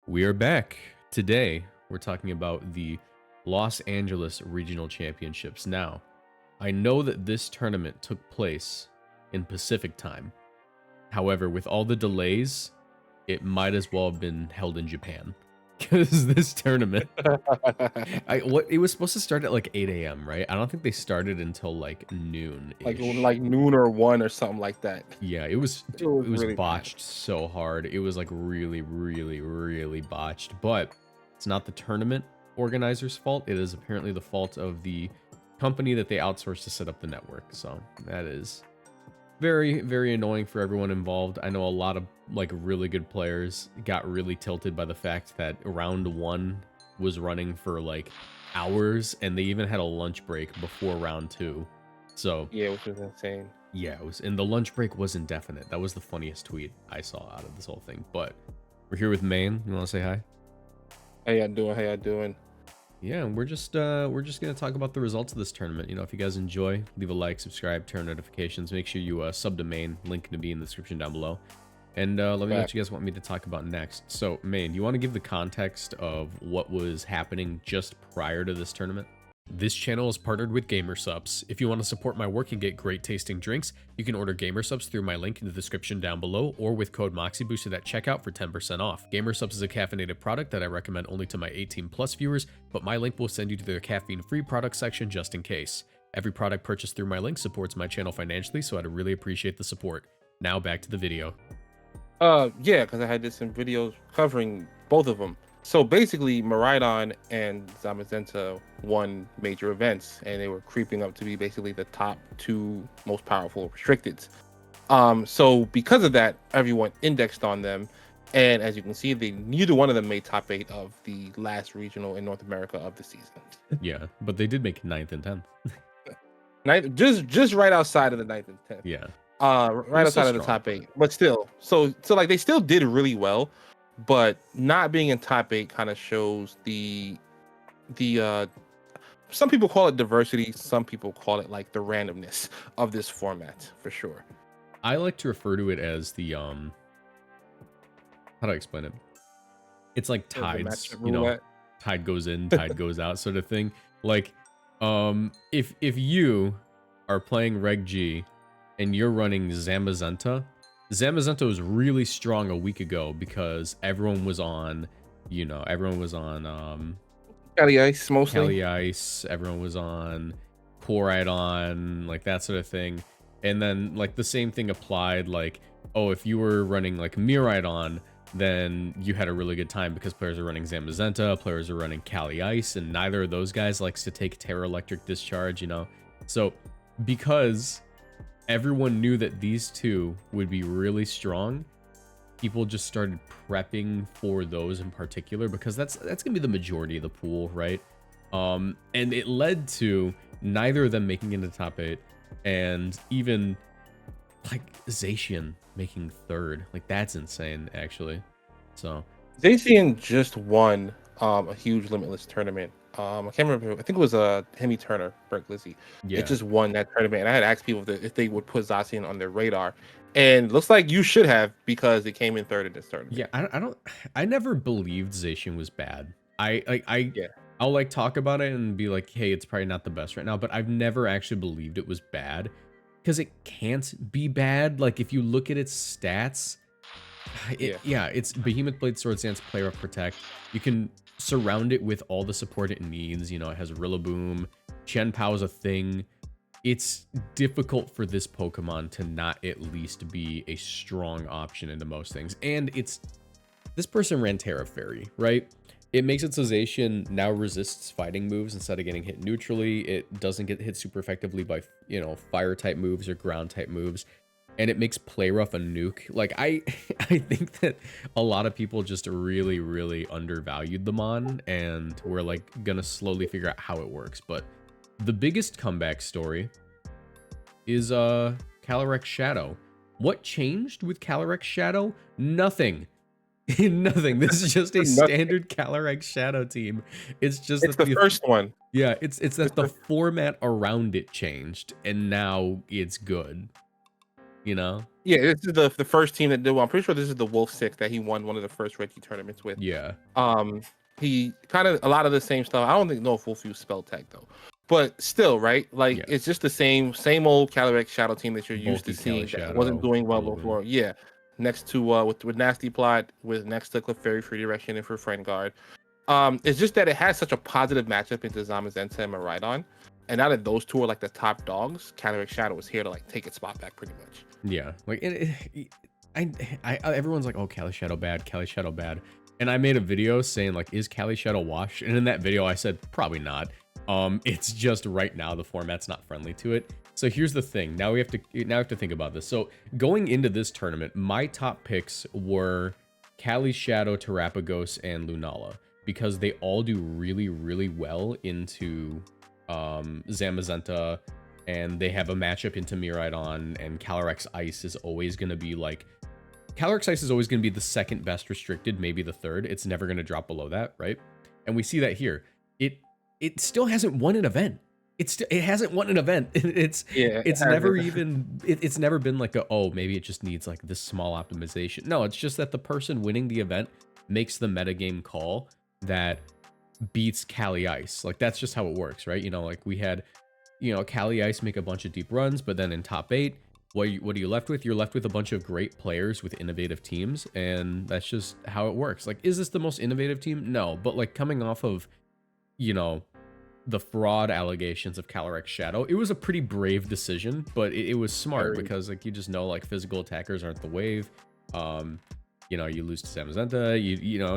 We are back. Today, we're talking about the Los Angeles Regional Championships. Now, I know that this tournament took place in Pacific time. However, with all the delays, it might as well have been held in Japan. Because this tournament, it was supposed to start at like 8 a.m., right? I don't think they started until like noon-ish. like noon or 1 or something like that. Yeah, it was really botched so hard. It was like really botched. But it's not the tournament organizer's fault. It is apparently the fault of the company that they outsourced to set up the network. So that is very annoying for everyone involved. I know a lot of like really good players got really tilted by the fact that round 1 was running for like hours, and they even had a lunch break before round 2. So yeah, which was insane. yeah, it was, and the lunch break was indefinite. That was the funniest tweet I saw out of this whole thing. But we're here with Maine. You want to say hi? How y'all doing? How y'all doing? Yeah, we're just gonna talk about the results of this tournament. You know, if you guys enjoy, leave a like, subscribe, turn notifications. Make sure you sub to Maine. Link to be in the description down below. And let me know what you guys want me to talk about next. So, Maine, you want to give the context of what was happening just prior to this tournament? This channel is partnered with GamerSupps. If you want to support my work and get great tasting drinks, you can order GamerSupps through my link in the description down below, or with code Moxie boosted at checkout for 10% off. GamerSupps is a caffeinated product that I recommend only to my 18+ viewers, but my link will send you to their caffeine-free product section just in case. Every product purchased through my link supports my channel financially, so I'd really appreciate the support. Now back to the video. Yeah, because I had this in videos covering both of them. So basically, Maridon and Zamazenta won major events, and they were creeping up to be basically the top 2 most powerful restricteds. So because of that, everyone indexed on them, and as you can see, neither one of them made top 8 of the last regional in North America of the season. Yeah, but they did make 9th and 10th. Just right outside of the 9th and 10th. Yeah. Right outside of the top 8, but still, so like they still did really well, but not being in top 8 kind of shows the some people call it diversity, some people call it like the randomness of this format for sure. I like to refer to it as the how do I explain it? It's like tides, you know, tide goes in, tide goes out sort of thing. Like if you are playing Reg G and you're running Zamazenta was really strong a week ago because everyone was on Calyrex mostly. Calyrex, everyone was on Coridon, like that sort of thing. And then like the same thing applied, like, oh, if you were running like Miridon, then you had a really good time because players are running Zamazenta, players are running Calyrex, and neither of those guys likes to take Terra Electric Discharge, you know? So because everyone knew that these two would be really strong, people just started prepping for those in particular because that's gonna be the majority of the pool, right? And it led to neither of them making it into top 8, and even like Zacian making 3rd. Like that's insane, actually. So Zacian just won a huge limitless tournament. I can't remember. I think it was Hemi Turner, Brett Glizzy. yeah, It just won that tournament. And I had asked people if they would put Zacian on their radar, and it looks like you should have because it came in 3rd in this tournament. yeah. I never believed Zacian was bad. Yeah. I'll like talk about it and be like, hey, it's probably not the best right now, but I've never actually believed it was bad because it can't be bad. Like if you look at its stats, it's Behemoth Blade, Sword Stance, Play Rough, Protect. You can surround it with all the support it needs. You know, it has Rillaboom, Chen Pao is a thing. It's difficult for this Pokemon to not at least be a strong option into most things. And this person ran Terra Fairy, right? It makes it so Zacian now resists fighting moves instead of getting hit neutrally. It doesn't get hit super effectively by, you know, fire type moves or ground type moves. And it makes Play Rough a nuke. Like I think that a lot of people just really undervalued the Mon, and we're like gonna slowly figure out how it works. But the biggest comeback story is Calyrex Shadow. What changed with Calyrex Shadow? Nothing. Nothing. This is just a standard Calyrex Shadow team. It's just the first one. Yeah, it's that the format around it changed, and now it's good. you know? Yeah, this is the first team that did well. I'm pretty sure this is the Wolf 6 that he won one of the first Reggie tournaments with. Yeah. He kind of a lot of the same stuff. I don't think know if Wolf used spell tag though, but still, right? Like Yeah. it's just the same old Calyrex Shadow team that you're used to Bulky Cali seeing that Shadow, wasn't doing well all of them. before. Yeah, next to with Nasty Plot, with next to Clefairy Free Direction and for Friend Guard. It's just that it has such a positive matchup into Zamazenta and Miraidon, and now that those two are like the top dogs, Calyrex Shadow is here to like take its spot back pretty much. Yeah, like everyone's like, oh, Cali Shadow bad, Cali Shadow bad, and I made a video saying like, is Cali Shadow washed? And in that video, I said probably not. It's just right now the format's not friendly to it. So here's the thing. Now we have to think about this. So going into this tournament, my top picks were Cali Shadow, Terapagos, and Lunala because they all do really, really well into Zamazenta. And they have a matchup into Miraidon, and Calyrex Ice is always going to be like... Calyrex Ice is always going to be the second best restricted, maybe the third. It's never going to drop below that, right? And we see that here. It still hasn't won an event. It hasn't won an event. It's never even... It's never been like oh, maybe it just needs like this small optimization. No, it's just that the person winning the event makes the metagame call that beats Cali Ice. Like, that's just how it works, right? You know, like we had... Cali Ice make a bunch of deep runs, but then in top 8, what are you left with? You're left with a bunch of great players with innovative teams, and that's just how it works. Like, is this the most innovative team? No, but like coming off of, the fraud allegations of Calyrex Shadow, it was a pretty brave decision, but it was smart because like you just know like physical attackers aren't the wave. You lose to Zamazenta,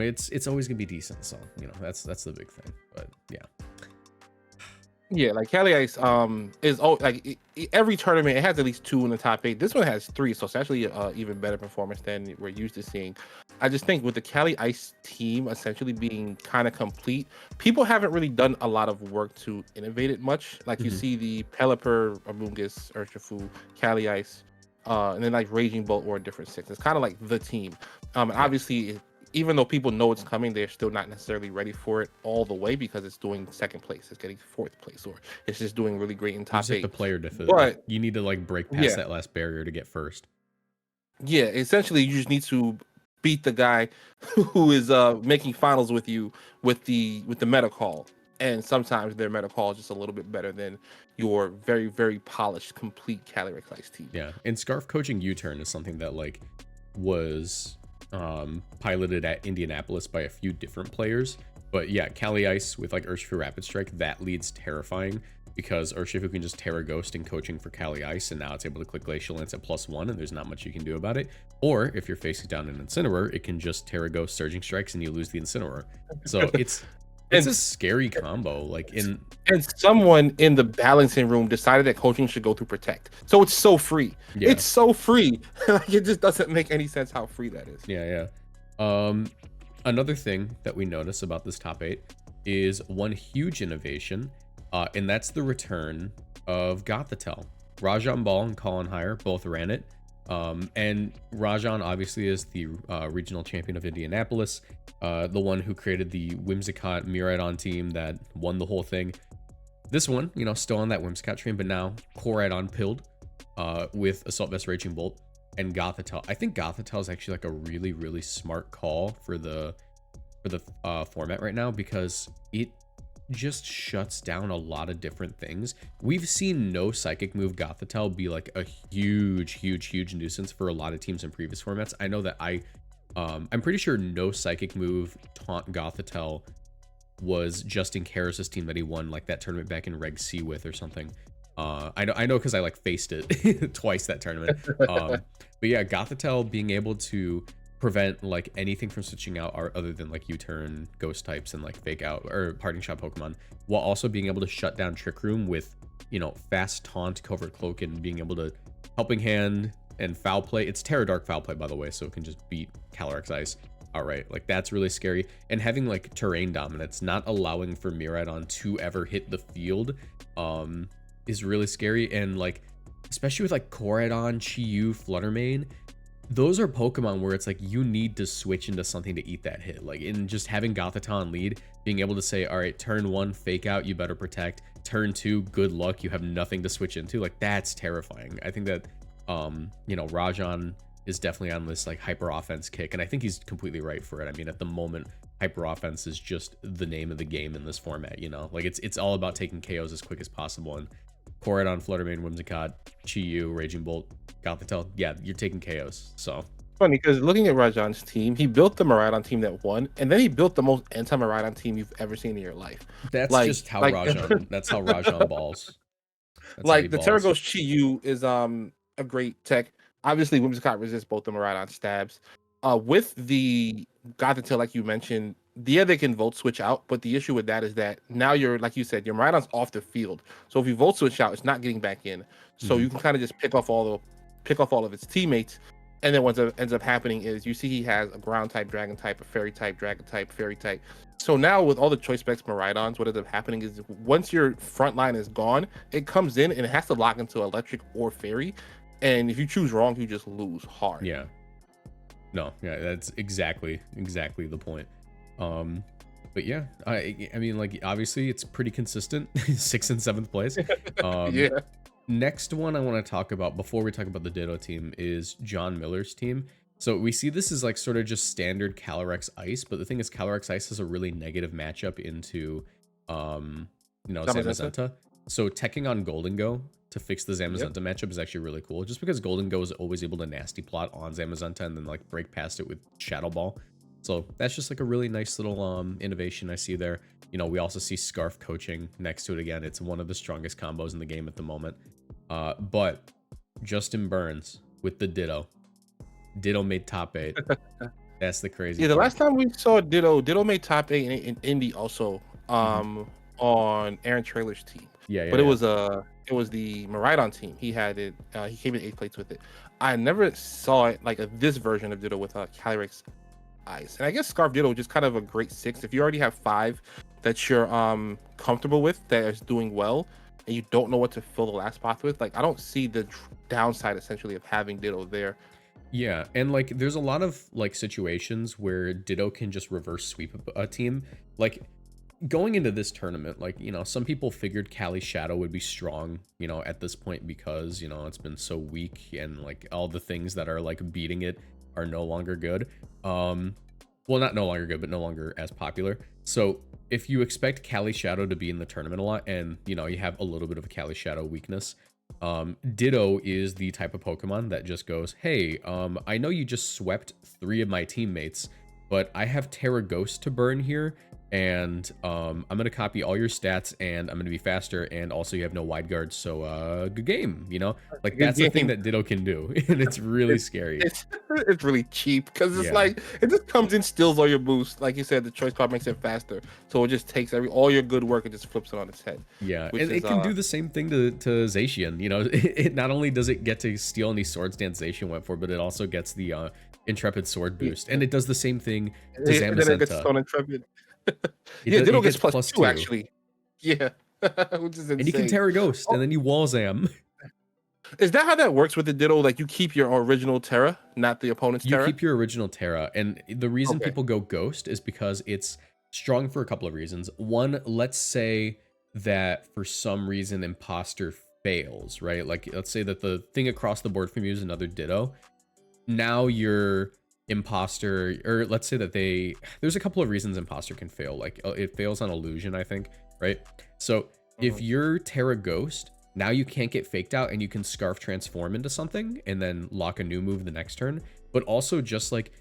it's always gonna be decent. So that's the big thing. But yeah. Yeah, like Cali Ice is every tournament it has at least 2 in the top 8. This one has 3, so it's actually even better performance than we're used to seeing. I just think with the Cali Ice team essentially being kind of complete, people haven't really done a lot of work to innovate it much. Like you see the Pelipper, Amoonguss, Urshifu, Cali Ice, and then like Raging Bolt or a different 6. It's kind of like the team. And obviously, even though people know it's coming, they're still not necessarily ready for it all the way because it's doing 2nd place, it's getting 4th place, or it's just doing really great in top 8. The player deficit, but you need to like break past that last barrier to get first. Yeah, essentially, you just need to beat the guy who is making finals with you with the meta call, and sometimes their meta call is just a little bit better than your very, very polished, complete Calyrex Ice team. Yeah, and Scarf coaching U-turn is something that like was piloted at Indianapolis by a few different players, but yeah, Cali Ice with like Urshifu Rapid Strike, that leads terrifying because Urshifu can just Terra Ghost in coaching for Cali Ice, and now it's able to click Glacial Lance at +1, and there's not much you can do about it. Or if you're facing down an Incineroar, it can just Terra Ghost Surging Strikes and you lose the Incineroar. So it's a scary combo. Like and someone in the balancing room decided that coaching should go through Protect, so it's so free. Yeah. It's so free. Like, it just doesn't make any sense how free that is. Yeah. Another thing that we notice about this top 8 is one huge innovation, and that's the return of Gothitelle. Rajan Ball and Colin Hire both ran it. And Rajan obviously is the regional champion of Indianapolis, the one who created the Whimsicott Miraidon team that won the whole thing. This one, still on that Whimsicott train, but now Koraidon pilled with Assault Vest Raging Bolt and Gothitelle. I think Gothitelle is actually like a really, really smart call for the format right now because it just shuts down a lot of different things. We've seen no psychic move Gothitelle be like a huge nuisance for a lot of teams in previous formats. I know that I'm pretty sure no psychic move taunt Gothitelle was Justin Karras' team that he won like that tournament back in Reg C with or something. I know because I like faced it twice that tournament. But yeah, Gothitelle being able to prevent like anything from switching out other than like U-turn, ghost types, and like fake out or parting shot Pokemon, while also being able to shut down Trick Room with fast taunt, covert cloak, and being able to helping hand and foul play. It's Terra Dark foul play, by the way, so it can just beat Calyrex Ice outright. Like, that's really scary. And having like terrain dominance, not allowing for Miraidon to ever hit the field, is really scary. And like, especially with like Koraidon, Chi-Yu, Fluttermane, those are Pokemon where it's like you need to switch into something to eat that hit. Like, in just having Gothitelle lead, being able to say, all right, turn 1, fake out, you better protect. Turn 2, good luck, you have nothing to switch into. Like, that's terrifying. I think that You know, Rajan is definitely on this like hyper offense kick, and I think he's completely right for it. I mean, at the moment, hyper offense is just the name of the game in this format. You know, like it's all about taking KOs as quick as possible. And Koradon, Fluttermane, Whimsicott, Chi-Yu, Raging Bolt, Gothitelle, yeah, you're taking KOs. So Funny because looking at Rajan's team, he built the Miraidon team that won, and then he built the most anti-Miraidon team you've ever seen in your life. that's Like, just how like, Rajan. That's how Rajan balls. That's how he like the balls. Terragos Chi-Yu is a great tech. Obviously, Whimsicott resists both the Miraidon stabs. With the Gothitelle, like you mentioned, yeah, they can volt switch out, but the issue with that is that now you're, like you said, your Miraidon's off the field. So if you volt switch out, it's not getting back in. So Mhm. you can kind of just pick off all of its teammates. And then what ends up happening is you see he has a ground type, dragon type, a fairy type, dragon type, fairy type. So now with all the choice specs Miraidons, what ends up happening is once your front line is gone, it comes in and it has to lock into electric or fairy. And if you choose wrong, you just lose hard. Yeah. No, yeah, that's exactly the point. But yeah, I mean, like obviously it's pretty consistent, 6th and 7th place. Yeah. Next one I want to talk about before we talk about the Ditto team is John Miller's team. So we see this is like sort of just standard Calyrex Ice, but the thing is Calyrex Ice has a really negative matchup into you know, Zamazenta. Zamazenta. So teching on Golden Go to fix the Yep. Zamazenta matchup is actually really cool, just because Golden Go is always able to nasty plot on Zamazenta and then like break past it with Shadow Ball. So that's just like a really nice little innovation I see there. You know, we also see Scarf coaching next to it again. It's one of the strongest combos in the game at the moment. But Justin Burns with the Ditto. Ditto made top 8. That's the crazy Yeah, the part. last time we saw Ditto made top 8 in Indy also on Aaron Trailer's team. Yeah, yeah, But it yeah. was the Miraidon team. He had it. He came in 8th place with it. I never saw it like this version of Ditto with Calyrex Ice. And I guess Scarf Ditto is just kind of a great 6. If you already have 5 that you're comfortable with, that is doing well, and you don't know what to fill the last spot with, like I don't see the downside essentially of having Ditto there. Yeah, and like there's a lot of like situations where Ditto can just reverse sweep a team. Like going into this tournament, like, you know, some people figured Cali Shadow would be strong, you know, at this point because, you know, it's been so weak and like all the things that are like beating it are no longer good. Well, not no longer good, but no longer as popular. So if you expect Cali Shadow to be in the tournament a lot and, you know, you have a little bit of a Cali Shadow weakness, Ditto is the type of Pokemon that just goes, hey, I know you just swept 3 of my teammates, but I have Terra Ghost to burn here, and I'm gonna copy all your stats, and I'm gonna be faster, and also you have no wide guards, so good game, you know? Like Good that's the thing game. that Ditto can do, and it's really It's scary. it's really cheap because it's Yeah. like it just comes in, steals all your boosts. Like you said, the choice card makes it faster, so it just takes all your good work and just flips it on its head. Yeah, Which and is it can do the same thing to Zacian. You know, it not only does it get to steal any Swords Dance Zacian went for, but it also gets the Intrepid Sword yeah, boost, and it does the same thing to and then it gets Zamazenta. Stone Intrepid. Yeah, It Ditto gets gets plus plus 2 2, actually. Yeah, which is and you can insane. Terra Ghost, and Oh, then you wall Zam. is that how that works with the Ditto? Like you keep your original Terra, not the opponent's You Terra? keep your original Terra, and the reason Okay. people go Ghost is because it's strong for a couple of reasons. One, let's say that for some reason Imposter fails, right? Like let's say that the thing across the board from you is another Ditto. Now your Imposter, or let's say that there's a couple of reasons Imposter can fail. Like it fails on illusion, I think, right? So if Mhm. you're Terra Ghost, now you can't get faked out and you can Scarf transform into something and then lock a new move the next turn. But also just like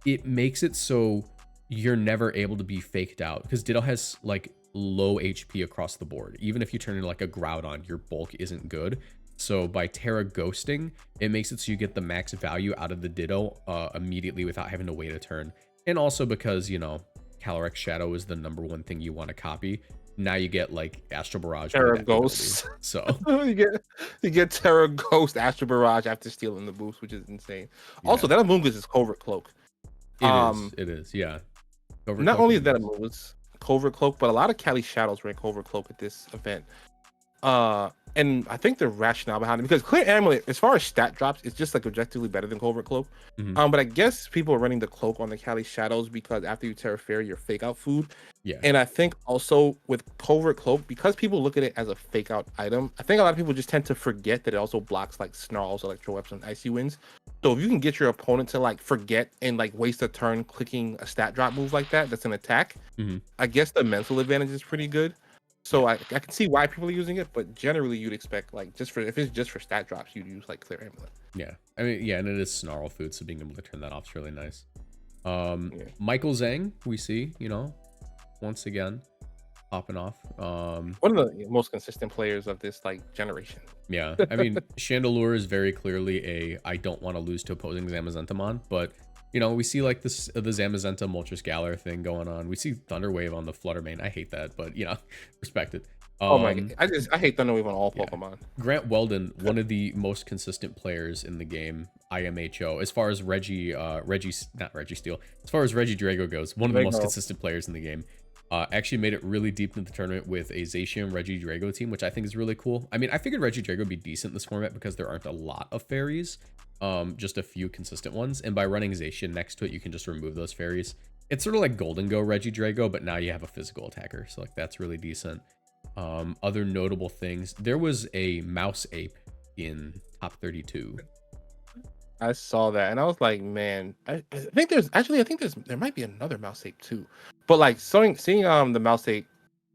it makes it so you're never able to be faked out because Ditto has like low HP across the board. Even if you turn into like a Groudon, your bulk isn't good. So by Terra ghosting, it makes it so you get the max value out of the Ditto immediately without having to wait a turn. And also because, you know, Calyrex Shadow is the #1 thing you want to copy. Now you get like Astral Barrage with Terra that ability. Ghost. So you get Terra Ghost Astral Barrage after stealing the boost, which is insane. Also, yeah, that Amoonguss is Covert Cloak. Um, it is, yeah. Covert Not Cloak only is is that nice. Amoonguss Covert Cloak, but a lot of Cali Shadows ran Covert Cloak at this event. And I think the rationale behind it, because Clear Amulet, as far as stat drops, it's just like objectively better than Covert Cloak. Mhm. But I guess people are running the cloak on the Cali Shadows because after you Terra Fairy, you're fake out food. Yeah. And I think also with Covert Cloak, because people look at it as a fake out item, I think a lot of people just tend to forget that it also blocks like Snarls, Electro Webs, and Icy Winds. So if you can get your opponent to like forget and like waste a turn clicking a stat drop move like that, that's an attack, Mhm. I guess the mental advantage is pretty good. Yeah. So I can see why people are using it, but generally you'd expect like just for if it's just for stat drops, you'd use like Clear Amulet. Yeah. I mean, yeah, and it is snarl food, so being able to turn that off is really nice. Yeah. Michael Zhang, we see, once again, popping off. One of the most consistent players of this like generation. Yeah, I mean, Chandelure is very clearly a I don't want to lose to opposing Zamazentamon, but we see like this the Zamazenta Moltres Galar thing going on. We see Thunderwave on the Fluttermane. I hate that, but respect it. Oh my god, I hate Thunderwave on all Yeah. Pokemon. Grant Weldon, one of the most consistent players in the game, IMHO, as far as not Reggie Steel, as far as Reggie Drago goes, one of the most consistent players in the game. Actually made it really deep into the tournament with a Zacian Reggie Drago team, which I think is really cool. I mean, I figured Reggie Drago would be decent in this format because there aren't a lot of fairies, just a few consistent ones. And by running Zacian next to it, you can just remove those fairies. It's sort of like Golden Go Reggie Drago, but now you have a physical attacker. So like that's really decent. Other notable things, there was a Mouse Ape in top 32. I saw that and I was like, man, I think there might be another Mouse Ape too, but like seeing the Mouse Ape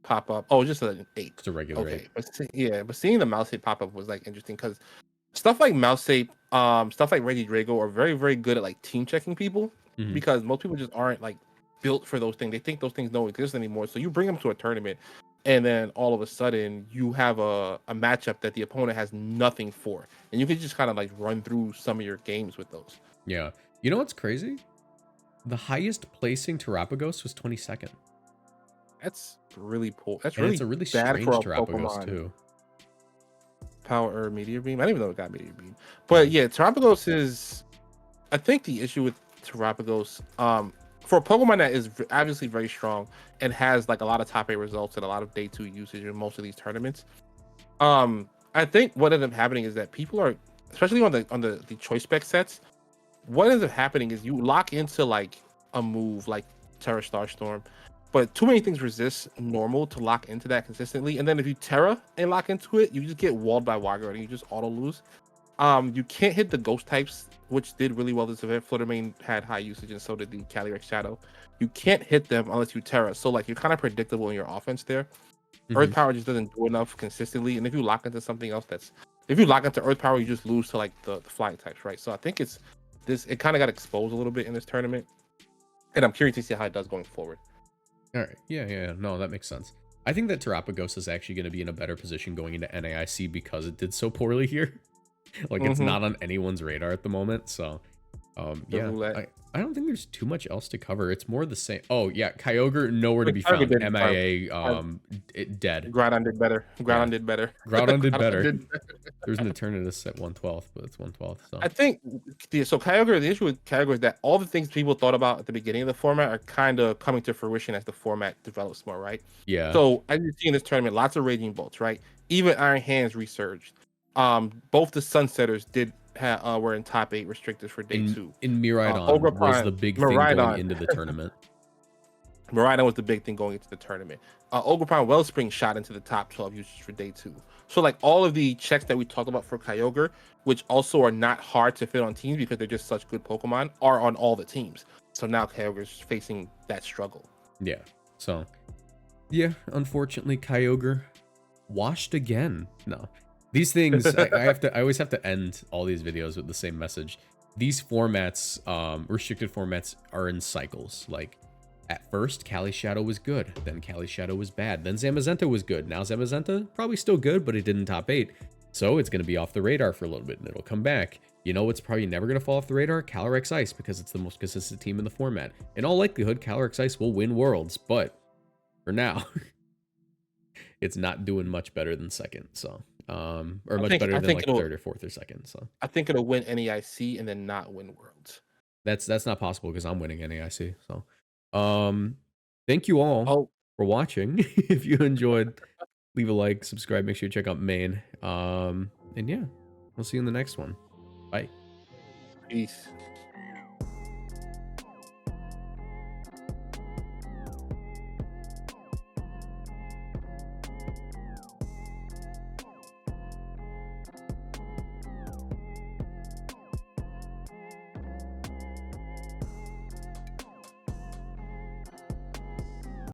pop up, oh, just an ape, It's a regular ape. but seeing the Mouse Ape pop up was like interesting because stuff like Mouse Ape, stuff like Reggie Drago are very very good at like team checking people Mhm. because most people just aren't like built for those things. They think those things don't exist anymore. So you bring them to a tournament and then all of a sudden you have a matchup that the opponent has nothing for, and you can just kind of like run through some of your games with those. Yeah. You know what's crazy? The highest placing Terapagos was 22nd. That's really poor. That's And really it's a really bad strange for a Terapagos Pokemon. too. Power Meteor Beam. I didn't even know it got Meteor Beam. But yeah, Terapagos is. I think the issue with Terapagos, for a Pokemon that is obviously very strong and has like a lot of top 8 results and a lot of day 2 usage in most of these tournaments, I think what ends up happening is that people are, especially on the choice spec sets, what ends up happening is you lock into like a move like Terra Starstorm, but too many things resist normal to lock into that consistently. And then if you Terra and lock into it, you just get walled by Wago and you just auto lose. You can't hit the ghost types, which did really well this event. Fluttermane had high usage and so did the Calyrex Shadow. You can't hit them unless you Terra. So like you're kind of predictable in your offense there. Earth Mhm. Power just doesn't do enough consistently. And if you lock into something else if you lock into Earth Power, you just lose to like the flying types, right? So I think it kind of got exposed a little bit in this tournament. And I'm curious to see how it does going forward. All right. Yeah. No, that makes sense. I think that Terapagos is actually going to be in a better position going into NAIC because it did so poorly here. Like it's not on anyone's radar at the moment. So, yeah, I don't think there's too much else to cover. It's more the same. Oh yeah, Kyogre nowhere to be found. MIA, dead. Groudon did better. Yeah. Groudon did better. Groudon did better. There's an Eternatus at 1/12th, but it's 1/12th. So I think so. Kyogre, the issue with Kyogre is that all the things people thought about at the beginning of the format are kind of coming to fruition as the format develops more, right? yeah. So as you see in this tournament, lots of Raging Bolts, right? Even Iron Hands resurged. Both the Sunsetters were in top 8 restricted for day 2. In Miraidon was the big thing going into the tournament. Miraidon was the big thing going into the tournament. Ogerpon Wellspring shot into the top 12 usage for day 2. So like all of the checks that we talked about for Kyogre, which also are not hard to fit on teams because they're just such good Pokemon, are on all the teams. So now Kyogre's facing that struggle. Yeah. So yeah, unfortunately Kyogre washed again. No. These things I always have to end all these videos with the same message. These formats, restricted formats, are in cycles. Like at first, Cali Shadow was good, then Cali Shadow was bad, then Zamazenta was good. Now Zamazenta probably still good, but it didn't top 8. So it's gonna be off the radar for a little bit and it'll come back. You know what's probably never gonna fall off the radar? Calyrex Ice, because it's the most consistent team in the format. In all likelihood, Calyrex Ice will win Worlds, but for now, it's not doing much better than second. So or much better than like third or fourth or second. So I think it'll win NEIC and then not win Worlds. That's not possible because I'm winning NEIC. So thank you all for watching. If you enjoyed Leave a like, subscribe, make sure you check out Maine. And yeah, we'll see you in the next one. Bye. Peace.